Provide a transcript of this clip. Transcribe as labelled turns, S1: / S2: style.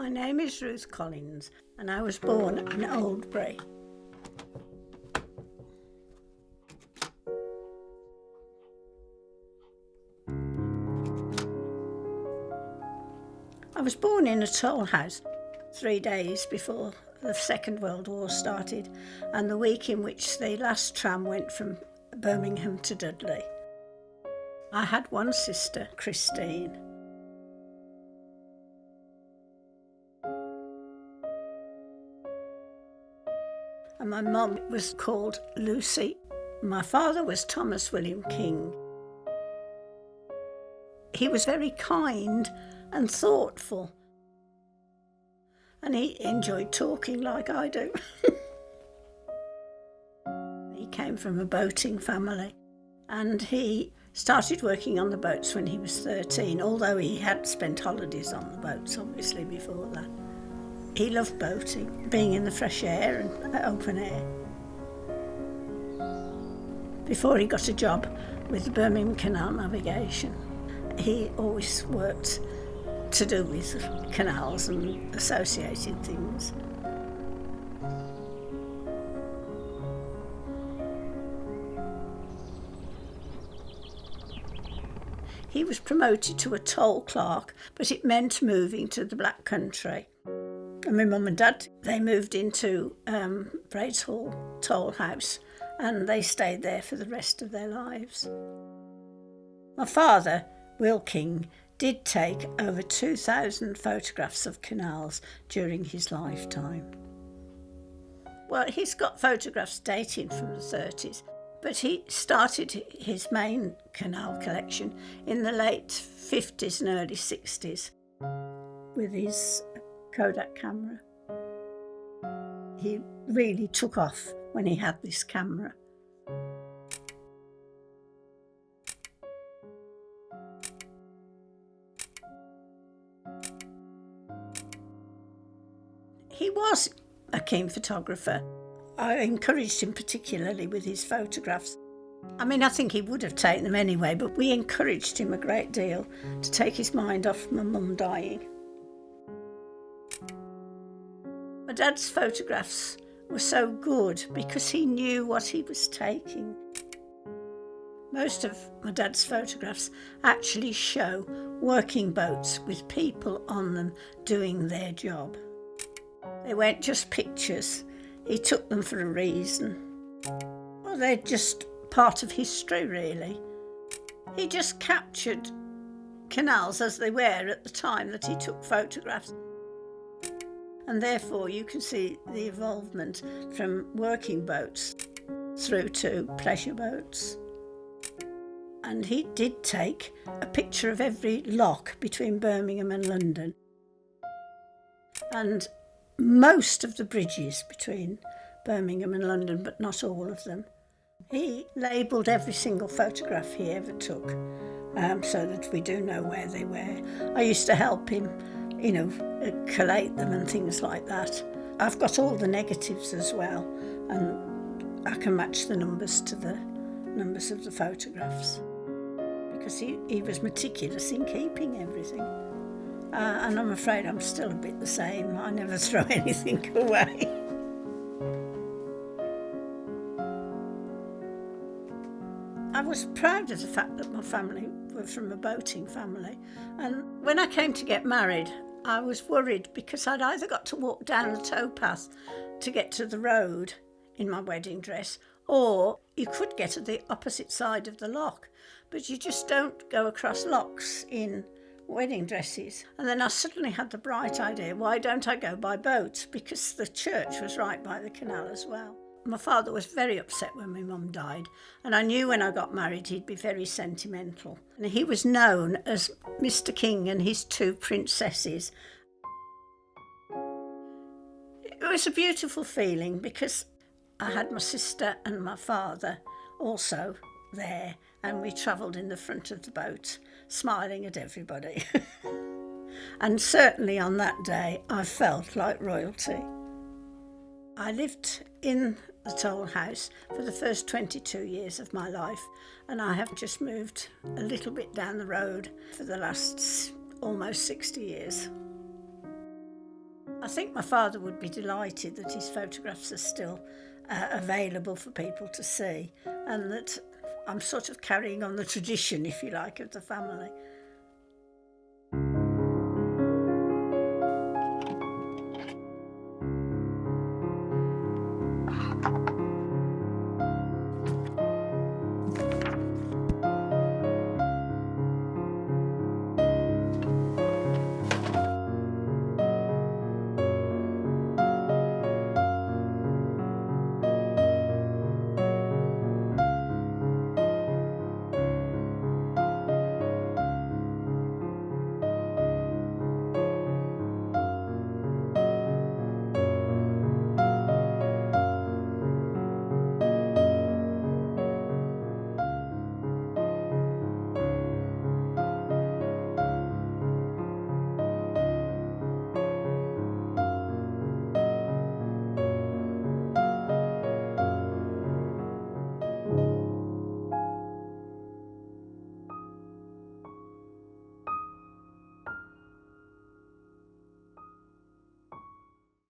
S1: My name is Ruth Collins and I was born in Oldbury. I was born in a toll house 3 days before the Second World War started and the week in which the last tram went from Birmingham to Dudley. I had one sister, Christine. And my mum was called Lucy. My father was Thomas William King. He was very kind and thoughtful. And he enjoyed talking like I do. He came from a boating family and he started working on the boats when he was 13, although he had spent holidays on the boats obviously before that. He loved boating, being in the fresh air and open air. Before he got a job with the Birmingham Canal Navigation, he always worked to do with canals and associated things. He was promoted to a toll clerk, but it meant moving to the Black Country. And my mum and dad, they moved into Braid's Hall toll house and they stayed there for the rest of their lives. My father, Will King, did take over 2,000 photographs of canals during his lifetime. Well, he's got photographs dating from the 30s, but he started his main canal collection in the late 50s and early 60s with his Kodak camera. He really took off when he had this camera. He was a keen photographer. I encouraged him particularly with his photographs. I think he would have taken them anyway, but we encouraged him a great deal to take his mind off my mum dying. My dad's photographs were so good because he knew what he was taking. Most of my dad's photographs actually show working boats with people on them doing their job. They weren't just pictures. He took them for a reason. Well, they're just part of history, really. He just captured canals as they were at the time that he took photographs. And therefore you can see the evolvement from working boats through to pleasure boats. And he did take a picture of every lock between Birmingham and London. And most of the bridges between Birmingham and London, but not all of them. He labelled every single photograph he ever took so that we do know where they were. I used to help him, collate them and things like that. I've got all the negatives as well, and I can match the numbers to the numbers of the photographs because he was meticulous in keeping everything. And I'm afraid I'm still a bit the same. I never throw anything away. I was proud of the fact that my family were from a boating family. And when I came to get married, I was worried because I'd either got to walk down the towpath to get to the road in my wedding dress, or you could get to the opposite side of the loch, but you just don't go across lochs in wedding dresses. And then I suddenly had the bright idea, why don't I go by boat? Because the church was right by the canal as well. My father was very upset when my mum died, and I knew when I got married he'd be very sentimental. And he was known as Mr. King and his 2 princesses. It was a beautiful feeling because I had my sister and my father also there, and we travelled in the front of the boat, smiling at everybody. And certainly on that day, I felt like royalty. I lived in the toll house for the first 22 years of my life, and I have just moved a little bit down the road for the last almost 60 years. I think my father would be delighted that his photographs are still available for people to see, and that I'm sort of carrying on the tradition, if you like, of the family.